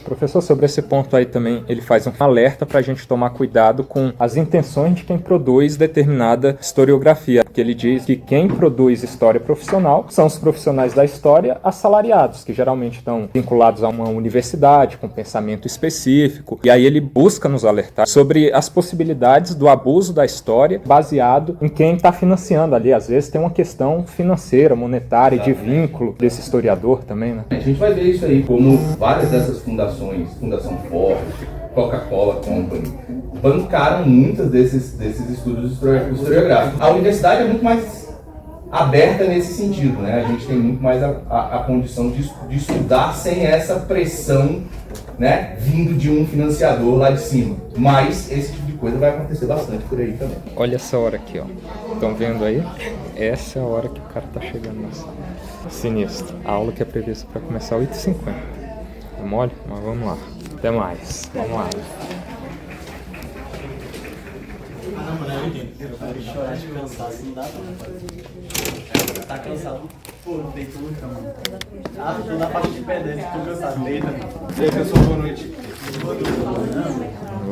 Professor, sobre esse ponto aí também, ele faz um alerta para a gente tomar cuidado com as intenções de quem produz determinada historiografia, porque ele diz que quem produz história profissional são os profissionais da história assalariados, que geralmente estão vinculados a uma universidade com pensamento específico, e aí ele busca nos alertar sobre as possibilidades do abuso da história baseado em quem está financiando ali. Às vezes tem uma questão financeira, monetária, de vínculo desse historiador também, né? A gente vai ver isso aí, como várias dessas fundações, Fundação Ford, Coca-Cola Company, bancaram muitos desses estudos historiográficos. A universidade é muito mais aberta nesse sentido, né? A gente tem muito mais a condição de estudar sem essa pressão, né, vindo de um financiador lá de cima. Mas esse tipo de coisa vai acontecer bastante por aí também. Olha essa hora aqui, ó. Estão vendo aí? Essa é a hora que o cara tá chegando na sala. Sinistro. A aula que é prevista para começar às 8h50. É mole? Mas vamos lá. Até mais. Vamos lá. Chorar de cansaço não dá pra. Tá cansado. Pô, deito no chão, mano. Ah, tô na parte de pé dele, tô cansado. Deita, mano. E aí, pessoal, boa noite. Boa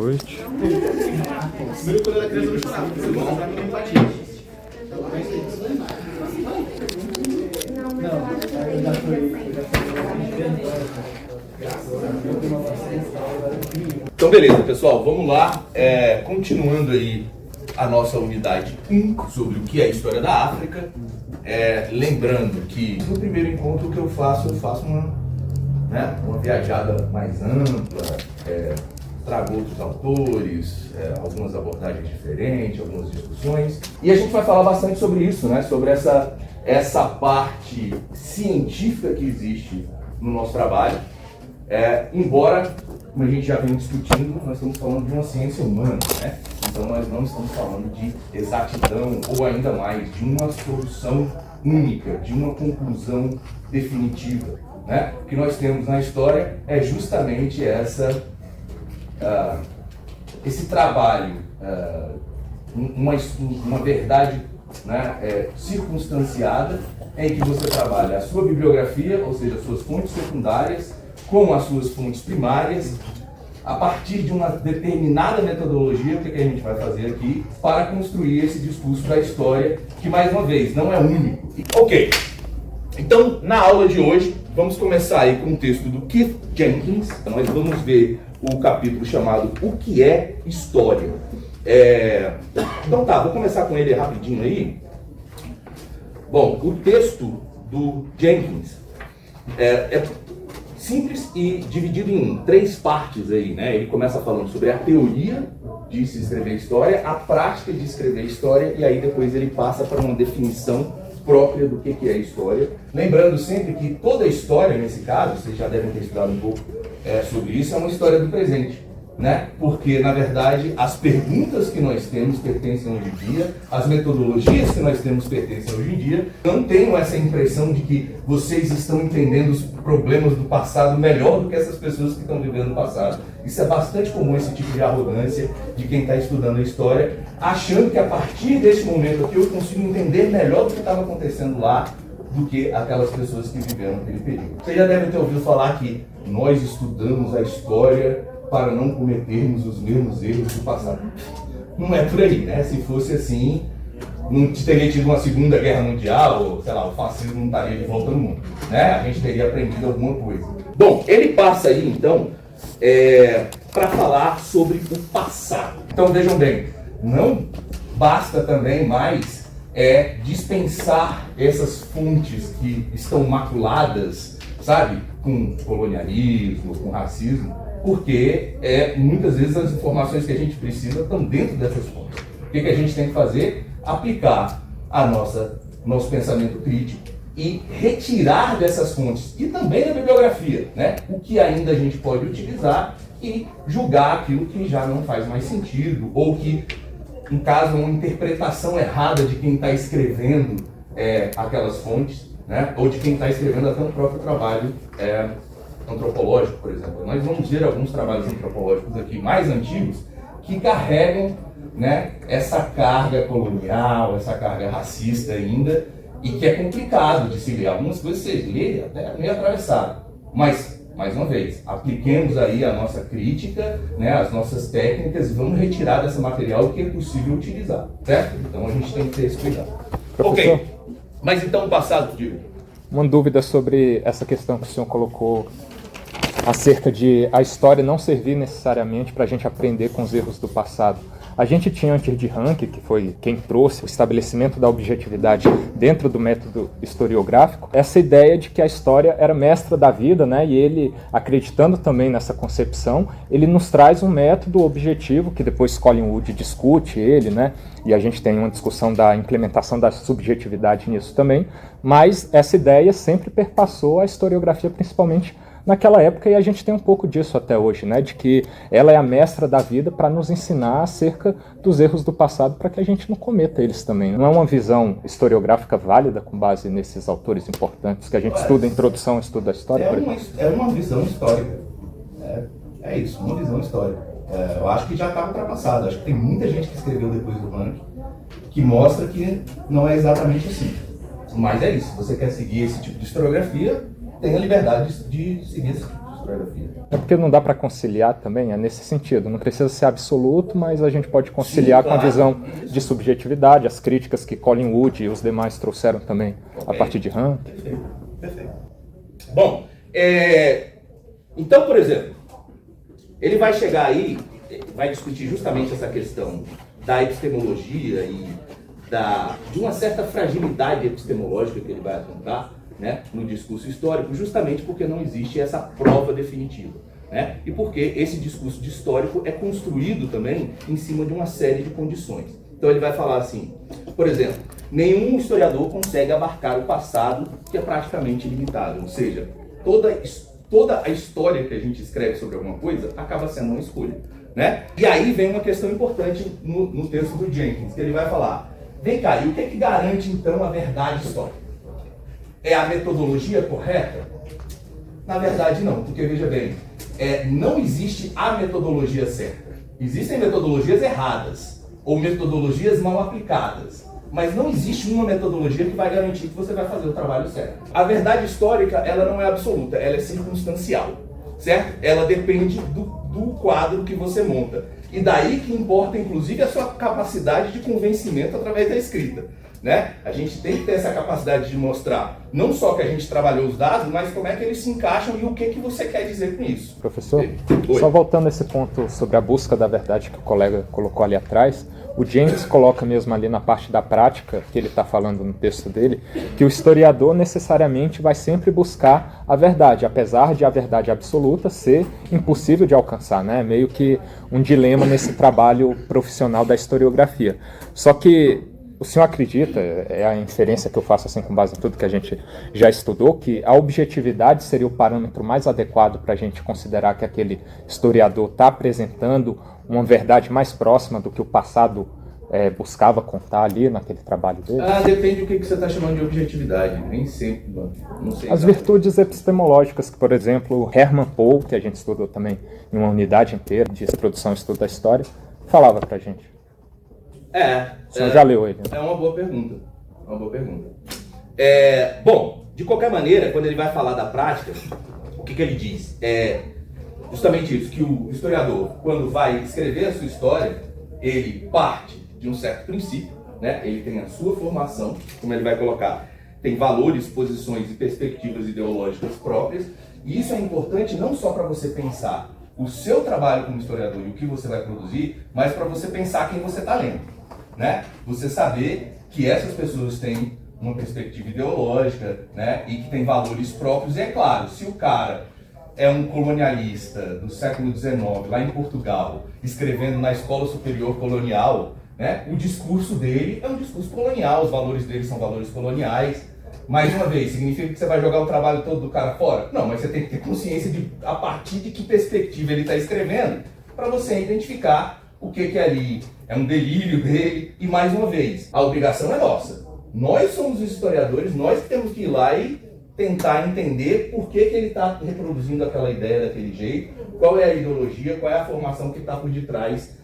noite. Primeiro, quando eu era criança, eu não chorava, porque você gosta de empatia. Então, beleza, pessoal, vamos lá. Continuando aí a nossa unidade 1 sobre o que é a história da África. Lembrando que no primeiro encontro que eu faço uma viajada mais ampla, trago outros autores, algumas abordagens diferentes, algumas discussões. E a gente vai falar bastante sobre isso, né? Sobre essa parte científica que existe no nosso trabalho. Embora, como a gente já vem discutindo, nós estamos falando de uma ciência humana, né? Então nós não estamos falando de exatidão ou ainda mais de uma solução única, de uma conclusão definitiva, né? O que nós temos na história é justamente esse trabalho, uma verdade, né, circunstanciada, em que você trabalha a sua bibliografia, ou seja, as suas fontes secundárias, com as suas fontes primárias, a partir de uma determinada metodologia. O que a gente vai fazer aqui para construir esse discurso da história, que, mais uma vez, não é único. Ok, então, na aula de hoje, vamos começar aí com um texto do Keith Jenkins. Nós vamos ver o capítulo chamado O que é História. Então tá, vou começar com ele rapidinho aí. Bom, o texto do Jenkins é simples e dividido em 3 partes aí, né? Ele começa falando sobre a teoria de se escrever história, a prática de escrever história, e aí depois ele passa para uma definição própria do que é história. Lembrando sempre que toda história, nesse caso, vocês já devem ter estudado um pouco sobre isso, é uma história do presente, né? Porque, na verdade, as perguntas que nós temos pertencem hoje em dia, as metodologias que nós temos pertencem hoje em dia. Não tenho essa impressão de que vocês estão entendendo os problemas do passado melhor do que essas pessoas que estão vivendo no passado. Isso é bastante comum, esse tipo de arrogância de quem está estudando a história, achando que a partir desse momento aqui eu consigo entender melhor do que estava acontecendo lá do que aquelas pessoas que viveram naquele período. Vocês já devem ter ouvido falar que nós estudamos a história para não cometermos os mesmos erros do passado. Não é por aí, né? Se fosse assim, não teria tido uma Segunda Guerra Mundial, ou, sei lá, o fascismo não estaria de volta no mundo, né? A gente teria aprendido alguma coisa. Bom, ele passa aí, então, para falar sobre o passado. Então, vejam bem, não basta também mais dispensar essas fontes que estão maculadas, sabe, com colonialismo, com racismo, porque muitas vezes as informações que a gente precisa estão dentro dessas fontes. O que a gente tem que fazer? Aplicar nosso pensamento crítico e retirar dessas fontes, e também da bibliografia, né, o que ainda a gente pode utilizar e julgar aquilo que já não faz mais sentido, ou que, em caso, uma interpretação errada de quem está escrevendo aquelas fontes, né, ou de quem está escrevendo até o próprio trabalho antropológico, por exemplo. Nós vamos ver alguns trabalhos antropológicos aqui mais antigos que carregam, né, essa carga colonial, essa carga racista ainda, e que é complicado de se ler. Algumas coisas você lê até meio atravessado, mas mais uma vez, apliquemos aí a nossa crítica, né, as nossas técnicas, e vamos retirar desse material o que é possível utilizar, certo? Então a gente tem que ter esse cuidado. Professor, Ok, mas então o passado, digo. uma dúvida sobre essa questão que o senhor colocou acerca de a história não servir necessariamente para a gente aprender com os erros do passado. A gente tinha antes de Rank, que foi quem trouxe o estabelecimento da objetividade dentro do método historiográfico, essa ideia de que a história era mestra da vida, né? E ele, acreditando também nessa concepção, ele nos traz um método objetivo, que depois Collingwood discute ele, né? E a gente tem uma discussão da implementação da subjetividade nisso também, mas essa ideia sempre perpassou a historiografia, principalmente naquela época, e a gente tem um pouco disso até hoje, né? De que ela é a mestra da vida para nos ensinar acerca dos erros do passado, para que a gente não cometa eles também. Não é uma visão historiográfica válida com base nesses autores importantes que a gente estuda em introdução, estudo da história? É uma visão histórica. É isso, uma visão histórica. Eu acho que já está ultrapassado. Acho que tem muita gente que escreveu depois do Rank que mostra que não é exatamente assim. Mas é isso. Se você quer seguir esse tipo de historiografia, tem a liberdade de seguir esse tipo de historiografia. É porque não dá para conciliar também, é nesse sentido. Não precisa ser absoluto, mas a gente pode conciliar, sim, claro, com a visão de subjetividade, as críticas que Collingwood e os demais trouxeram também, okay, a partir de Rank. Perfeito. Bom, então, por exemplo, ele vai chegar aí, vai discutir justamente essa questão da epistemologia e de uma certa fragilidade epistemológica que ele vai apontar, né, no discurso histórico, justamente porque não existe essa prova definitiva, né, e porque esse discurso histórico é construído também em cima de uma série de condições. Então ele vai falar assim, por exemplo, nenhum historiador consegue abarcar o passado, que é praticamente ilimitado, ou seja, toda a história que a gente escreve sobre alguma coisa acaba sendo uma escolha, né? E aí vem uma questão importante no texto do Jenkins, que ele vai falar, vem cá, e o que é que garante então a verdade histórica? É a metodologia correta? Na verdade não, porque veja bem, não existe a metodologia certa. Existem metodologias erradas, ou metodologias mal aplicadas, mas não existe uma metodologia que vai garantir que você vai fazer o trabalho certo. A verdade histórica, ela não é absoluta, ela é circunstancial, certo? Ela depende do quadro que você monta. E daí que importa, inclusive, a sua capacidade de convencimento através da escrita, né? A gente tem que ter essa capacidade de mostrar não só que a gente trabalhou os dados, mas como é que eles se encaixam e o que você quer dizer com isso. Professor, só voltando a esse ponto sobre a busca da verdade que o colega colocou ali atrás, o James coloca mesmo ali na parte da prática, que ele está falando no texto dele, que o historiador necessariamente vai sempre buscar a verdade, apesar de a verdade absoluta ser impossível de alcançar, né? Meio que um dilema nesse trabalho profissional da historiografia. Só que o senhor acredita, é a inferência que eu faço assim com base em tudo que a gente já estudou, que a objetividade seria o parâmetro mais adequado para a gente considerar que aquele historiador está apresentando uma verdade mais próxima do que o passado buscava contar ali naquele trabalho dele? Depende do que você está chamando de objetividade, nem sempre, não sei. As virtudes epistemológicas, que, por exemplo, Hermann Pohl, que a gente estudou também em uma unidade inteira de introdução ao estudo da história, falava para a gente. O senhor já leu ele? Né? É uma boa pergunta. Bom, de qualquer maneira, quando ele vai falar da prática, o que ele diz? Justamente isso, que o historiador, quando vai escrever a sua história, ele parte de um certo princípio, né? Ele tem a sua formação, como ele vai colocar, tem valores, posições e perspectivas ideológicas próprias, e isso é importante não só para você pensar o seu trabalho como historiador e o que você vai produzir, mas para você pensar quem você está lendo, né? Você saber que essas pessoas têm uma perspectiva ideológica, né? E que tem valores próprios, e é claro, se o cara é um colonialista do século XIX, lá em Portugal, escrevendo na escola superior colonial, né? O discurso dele é um discurso colonial, os valores dele são valores coloniais. Mais uma vez, significa que você vai jogar o trabalho todo do cara fora? Não, mas você tem que ter consciência de a partir de que perspectiva ele está escrevendo, para você identificar o que ali é um delírio dele. E mais uma vez, a obrigação é nossa. Nós somos os historiadores, nós que temos que ir lá e tentar entender por que ele está reproduzindo aquela ideia daquele jeito, qual é a ideologia, qual é a formação que está por detrás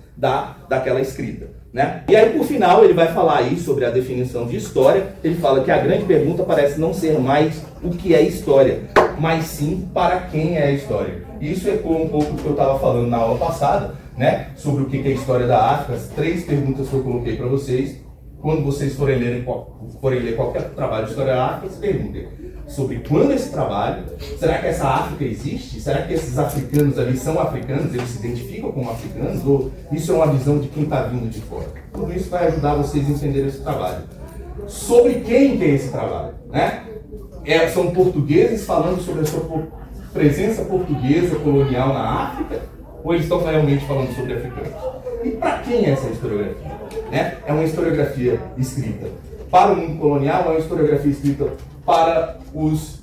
daquela escrita, né? E aí, por final, ele vai falar aí sobre a definição de história. Ele fala que a grande pergunta parece não ser mais o que é história, mas sim para quem é a história. Isso ecoa um pouco do que eu estava falando na aula passada, né, sobre o que é a história da África. As 3 perguntas que eu coloquei para vocês. Quando vocês forem ler qualquer trabalho de história da África, se perguntem sobre quando esse trabalho, será que essa África existe? Será que esses africanos ali são africanos, eles se identificam como africanos? Ou isso é uma visão de quem está vindo de fora? Tudo isso vai ajudar vocês a entender esse trabalho. Sobre quem que é esse trabalho, né? São portugueses falando sobre a sua presença portuguesa colonial na África? Ou eles estão realmente falando sobre africanos? E para quem é essa historiografia? Né? É uma historiografia escrita para o mundo colonial, é uma historiografia escrita para os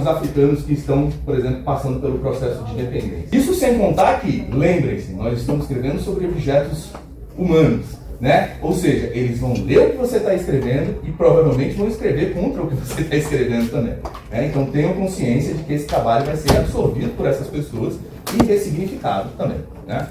africanos que estão, por exemplo, passando pelo processo de independência. Isso sem contar que, lembrem-se, nós estamos escrevendo sobre objetos humanos, né? Ou seja, eles vão ler o que você está escrevendo e provavelmente vão escrever contra o que você está escrevendo também, né? Então tenham consciência de que esse trabalho vai ser absorvido por essas pessoas e ressignificado também, né?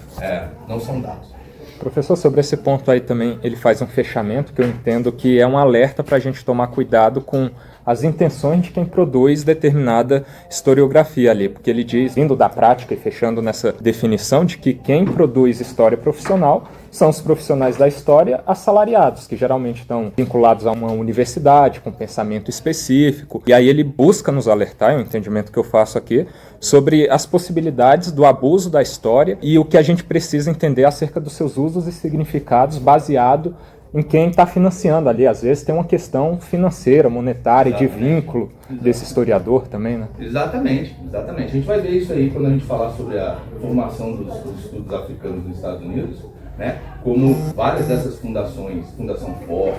Não são dados. Professor, sobre esse ponto aí também, ele faz um fechamento que eu entendo que é um alerta para a gente tomar cuidado com as intenções de quem produz determinada historiografia ali, porque ele diz, vindo da prática e fechando nessa definição, de que quem produz história profissional são os profissionais da história assalariados, que geralmente estão vinculados a uma universidade, com pensamento específico, e aí ele busca nos alertar, é um entendimento que eu faço aqui, sobre as possibilidades do abuso da história e o que a gente precisa entender acerca dos seus usos e significados baseado em quem está financiando ali. Às vezes tem uma questão financeira, monetária, de vínculo desse historiador também, né? Exatamente. A gente vai ver isso aí quando a gente falar sobre a formação dos estudos africanos nos Estados Unidos, né? Como várias dessas fundações, Fundação Ford,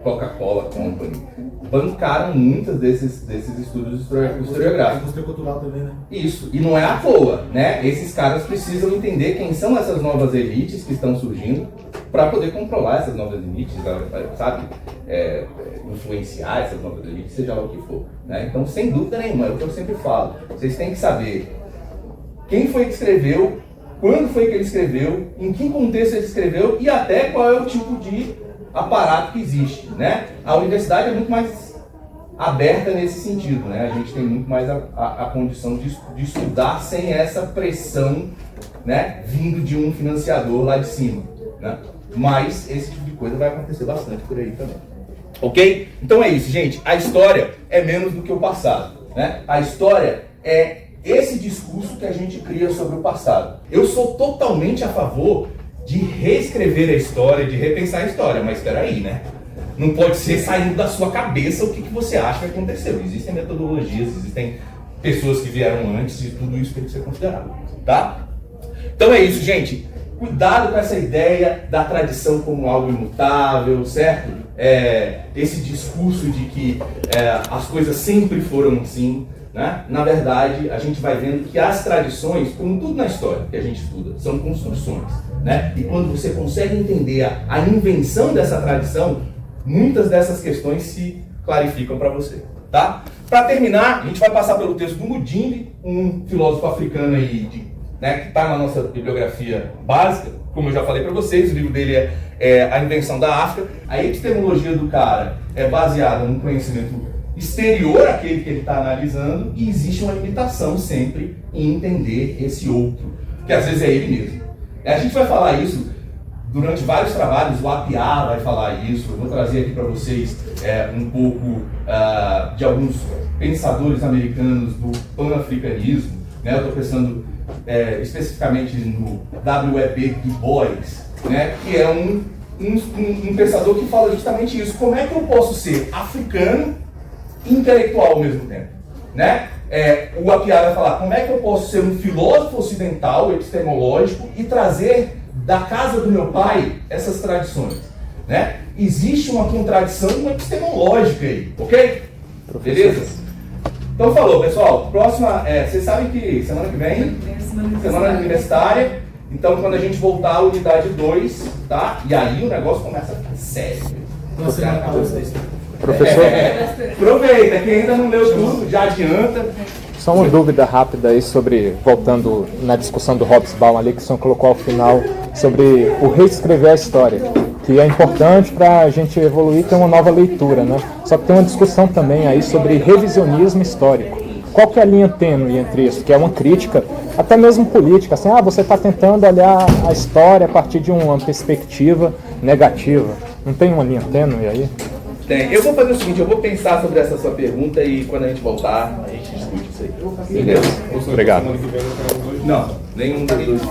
Coca-Cola Company, bancaram muitos desses estudos historiográficos. Indústria cultural também, né? Isso, e não é à toa, né? Esses caras precisam entender quem são essas novas elites que estão surgindo para poder controlar essas novas elites, sabe? Influenciar essas novas elites, seja lá o que for, né? Então, sem dúvida nenhuma, é o que eu sempre falo. Vocês têm que saber quem foi que escreveu, quando foi que ele escreveu, em que contexto ele escreveu e até qual é o tipo de aparato que existe, né? A universidade é muito mais aberta nesse sentido, né? A gente tem muito mais a condição de estudar sem essa pressão, né, vindo de um financiador lá de cima, né? Mas esse tipo de coisa vai acontecer bastante por aí também. Ok? Então é isso, gente. A história é menos do que o passado, né? A história é esse discurso que a gente cria sobre o passado. Eu sou totalmente a favor de reescrever a história, de repensar a história, mas espera aí, né? Não pode ser saindo da sua cabeça o que você acha que aconteceu. Existem metodologias, existem pessoas que vieram antes e tudo isso tem que ser considerado, tá? Então é isso, gente. Cuidado com essa ideia da tradição como algo imutável, certo? Esse discurso de que as coisas sempre foram assim, né? Na verdade, a gente vai vendo que as tradições, como tudo na história que a gente estuda, são construções, né? E quando você consegue entender a invenção dessa tradição, muitas dessas questões se clarificam para você, tá? Para terminar, a gente vai passar pelo texto do Mudimbe, um filósofo africano aí, né, que está na nossa bibliografia básica. Como eu já falei para vocês, o livro dele é A Invenção da África. A epistemologia do cara é baseada num conhecimento exterior àquele que ele está analisando, e existe uma limitação sempre em entender esse outro, que às vezes é ele mesmo. A gente vai falar isso durante vários trabalhos, o Apiá vai falar isso. Eu vou trazer aqui para vocês um pouco de alguns pensadores americanos do pan-africanismo, né? Eu estou pensando especificamente no W.E.B. Du Bois, né? Que é um pensador que fala justamente isso. Como é que eu posso ser africano e intelectual ao mesmo tempo, né? O Apiá vai falar, como é que eu posso ser um filósofo ocidental, epistemológico, e trazer da casa do meu pai essas tradições, né? Existe uma contradição epistemológica aí, ok? Beleza? Então falou, pessoal. Próxima, vocês sabem que semana que vem, semana universitária, então quando a gente voltar à unidade 2, tá? E aí o negócio começa a ficar sério. Professor, aproveita, quem ainda não leu tudo, já adianta. só uma dúvida rápida aí sobre, voltando na discussão do Hobsbawm ali, que o senhor colocou ao final, sobre o reescrever a história, que é importante para a gente evoluir, ter uma nova leitura, né? Só que tem uma discussão também aí sobre revisionismo histórico. Qual que é a linha tênue entre isso? Que é uma crítica, até mesmo política, assim, você está tentando olhar a história a partir de uma perspectiva negativa. Não tem uma linha tênue aí? Tem. Eu vou fazer o seguinte, eu vou pensar sobre essa sua pergunta e quando a gente voltar, a gente discute isso aí. Beleza? Obrigado. Não, nenhum dos dois.